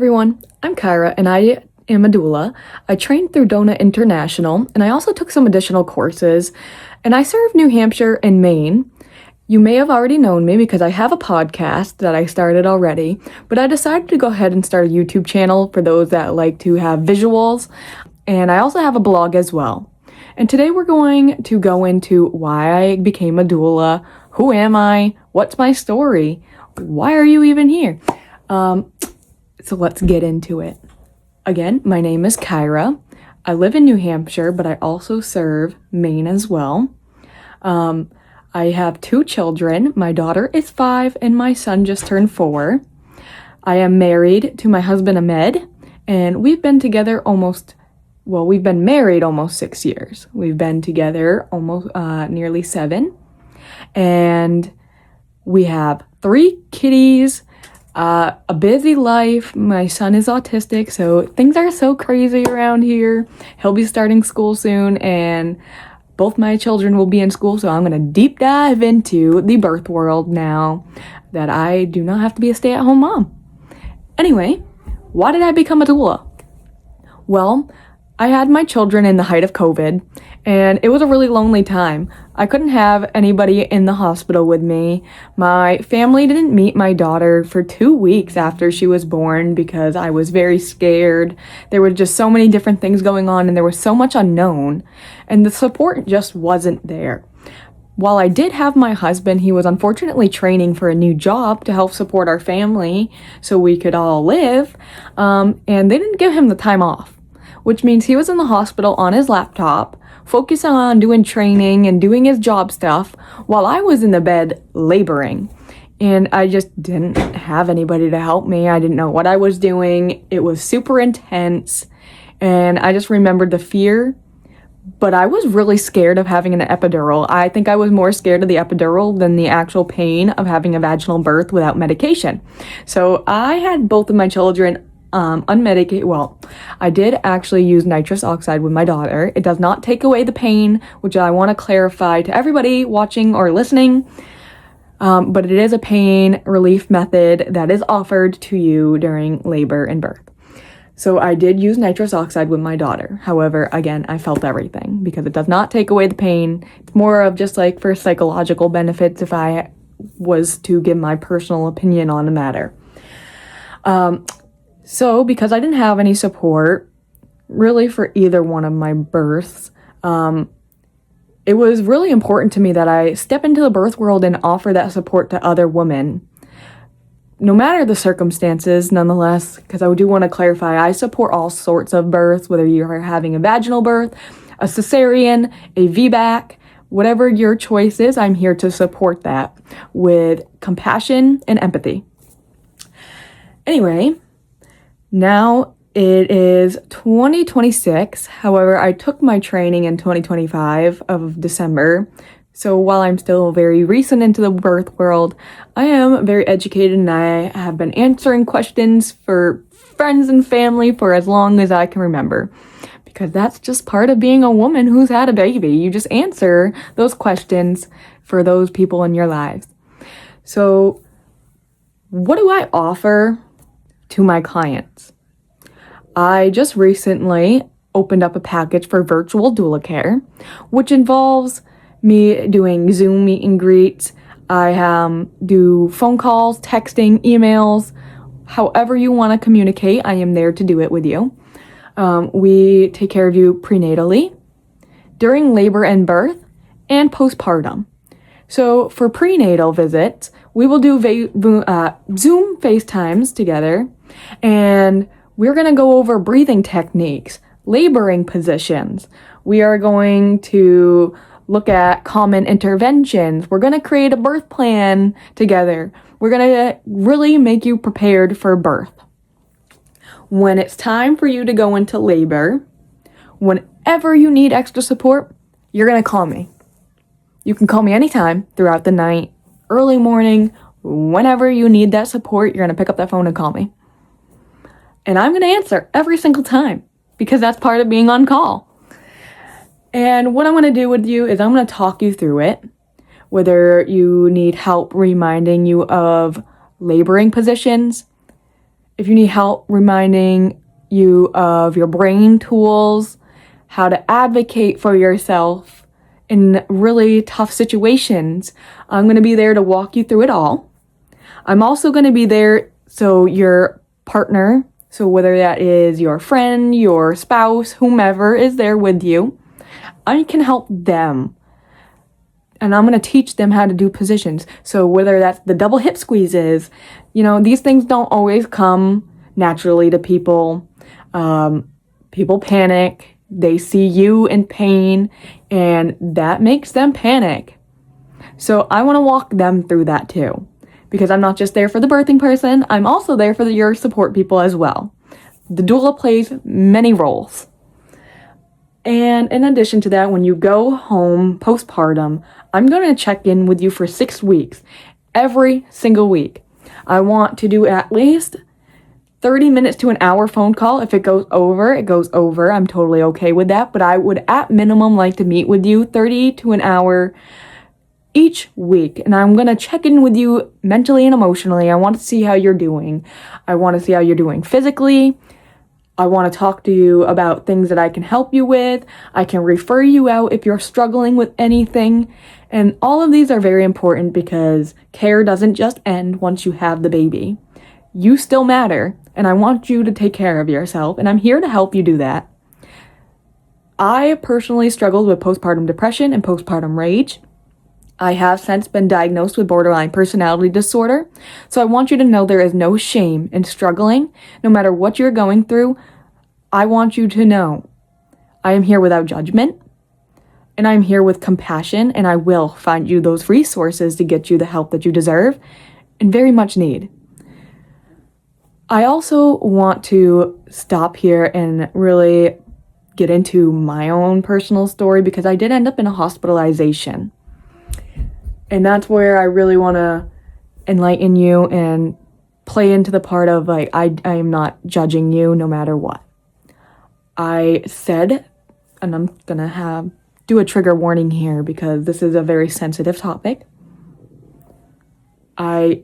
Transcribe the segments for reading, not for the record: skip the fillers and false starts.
everyone, I'm Kyra and I am a doula. I trained through Doula International and I also took some additional courses and I serve New Hampshire and Maine. You may have already known me because I have a podcast that I started already, but I decided to go ahead and start a YouTube channel for those that like to have visuals, and I also have a blog as well. And today we're going to go into why I became a doula, who am I, what's my story, why are you even here? So let's get into it. Again, my name is Kyra. I live in New Hampshire, but I also serve Maine as well. I have 2 children. My daughter is 5 and my son just turned 4. I am married to my husband Ahmed, and we've been married almost 6 years. We've been together almost nearly 7. And we have 3 kitties, a busy life. My son is autistic, so things are so crazy around here. He'll be starting school soon, and both my children will be in school, so I'm going to deep dive into the birth world now that I do not have to be a stay-at-home mom. Anyway, why did I become a doula? Well, I had my children in the height of COVID, and it was a really lonely time. I couldn't have anybody in the hospital with me. My family didn't meet my daughter for 2 weeks after she was born because I was very scared. There were just so many different things going on, and there was so much unknown, and the support just wasn't there. While I did have my husband, he was unfortunately training for a new job to help support our family so we could all live, and they didn't give him the time off, which means he was in the hospital on his laptop, focusing on doing training and doing his job stuff while I was in the bed laboring. And I just didn't have anybody to help me. I didn't know what I was doing. It was super intense. And I just remembered the fear. But I was really scared of having an epidural. I think I was more scared of the epidural than the actual pain of having a vaginal birth without medication. So I had both of my children unmedicated. Well, I did actually use nitrous oxide with my daughter. It does not take away the pain, which I want to clarify to everybody watching or listening. But it is a pain relief method that is offered to you during labor and birth. So I did use nitrous oxide with my daughter. However, again, I felt everything because it does not take away the pain. It's more of just like for psychological benefits if I was to give my personal opinion on the matter. So because I didn't have any support really for either one of my births, it was really important to me that I step into the birth world and offer that support to other women. No matter the circumstances, nonetheless, because I do want to clarify, I support all sorts of births, whether you're having a vaginal birth, a cesarean, a VBAC, whatever your choice is, I'm here to support that with compassion and empathy. Anyway, now it is 2026. However, I took my training in 2025 of December. So while I'm still very recent into the birth world, I am very educated and I have been answering questions for friends and family for as long as I can remember. Because that's just part of being a woman who's had a baby. You just answer those questions for those people in your lives. So what do I offer to my clients? I just recently opened up a package for virtual doula care, which involves me doing Zoom meet and greets. I do phone calls, texting, emails, however you want to communicate, I am there to do it with you. We take care of you prenatally, during labor and birth, and postpartum. So for prenatal visits, we will do Zoom FaceTimes together, and we're going to go over breathing techniques, laboring positions. We are going to look at common interventions. We're going to create a birth plan together. We're going to really make you prepared for birth. When it's time for you to go into labor, whenever you need extra support, you're going to call me. You can call me anytime throughout the night, early morning, whenever you need that support, you're going to pick up that phone and call me. And I'm going to answer every single time because that's part of being on call. And what I'm going to do with you is I'm going to talk you through it, whether you need help reminding you of laboring positions, if you need help reminding you of your brain tools, how to advocate for yourself in really tough situations, I'm going to be there to walk you through it all. I'm also going to be there so your partner, so whether that is your friend, your spouse, whomever is there with you, I can help them. And I'm going to teach them how to do positions. So whether that's the double hip squeezes, these things don't always come naturally to people. People panic. They see you in pain, and that makes them panic. So I want to walk them through that too. Because I'm not just there for the birthing person, I'm also there for your support people as well. The doula plays many roles. And in addition to that, when you go home postpartum, I'm going to check in with you for 6 weeks, every single week. I want to do at least 30 minutes to an hour phone call. If it goes over, it goes over. I'm totally okay with that. But I would at minimum like to meet with you 30 to an hour each week, and I'm going to check in with you mentally and emotionally. I want to see how you're doing. I want to see how you're doing physically. I want to talk to you about things that I can help you with. I can refer you out if you're struggling with anything. And all of these are very important because care doesn't just end once you have the baby. You still matter, and I want you to take care of yourself, and I'm here to help you do that. I personally struggled with postpartum depression and postpartum rage. I have since been diagnosed with borderline personality disorder, so I want you to know there is no shame in struggling. No matter what you're going through, I want you to know I am here without judgment, and I'm here with compassion, and I will find you those resources to get you the help that you deserve and very much need. I also want to stop here and really get into my own personal story because I did end up in a hospitalization. And that's where I really want to enlighten you and play into the part of I am not judging you no matter what. I said, and I'm going to do a trigger warning here because this is a very sensitive topic. I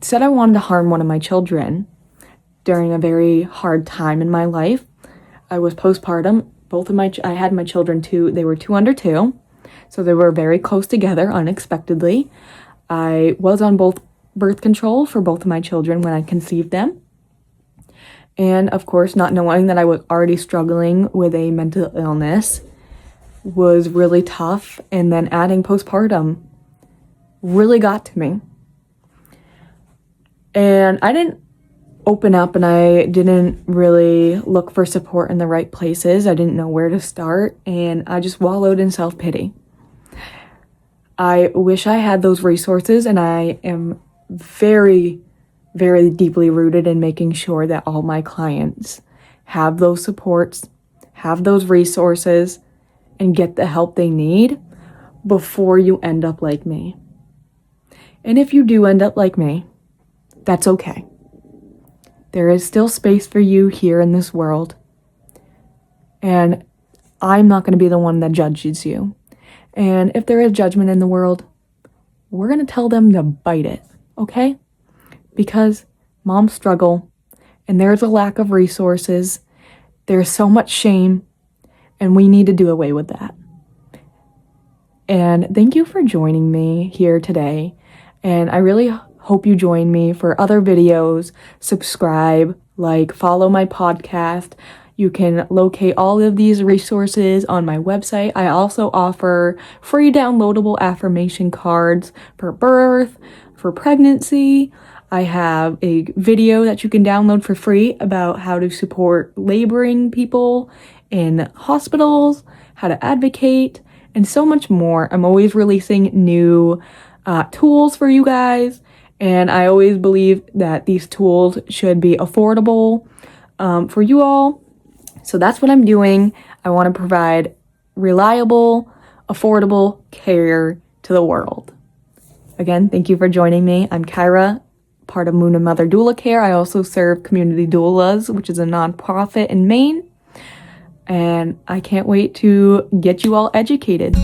said I wanted to harm one of my children during a very hard time in my life. I was postpartum. I had my children too. They were 2 under 2. So they were very close together unexpectedly. I was on both birth control for both of my children when I conceived them. And of course, not knowing that I was already struggling with a mental illness was really tough. And then adding postpartum really got to me. And I didn't open up, and I didn't really look for support in the right places. I didn't know where to start, and I just wallowed in self-pity. I wish I had those resources, and I am very, very deeply rooted in making sure that all my clients have those supports, have those resources, and get the help they need before you end up like me. And if you do end up like me, that's okay. There is still space for you here in this world, and I'm not going to be the one that judges you. And if there is judgment in the world, we're going to tell them to bite it, okay? Because moms struggle, and there's a lack of resources. There's so much shame, and we need to do away with that. And thank you for joining me here today. And I really hope you join me for other videos. Subscribe, follow my podcast. You can locate all of these resources on my website. I also offer free downloadable affirmation cards for birth, for pregnancy. I have a video that you can download for free about how to support laboring people in hospitals, how to advocate, and so much more. I'm always releasing new tools for you guys, and I always believe that these tools should be affordable for you all. So that's what I'm doing. I want to provide reliable, affordable care to the world. Again, thank you for joining me. I'm Kyra, part of Moon and Mother Doula Care. I also serve Community Doulas, which is a nonprofit in Maine. And I can't wait to get you all educated.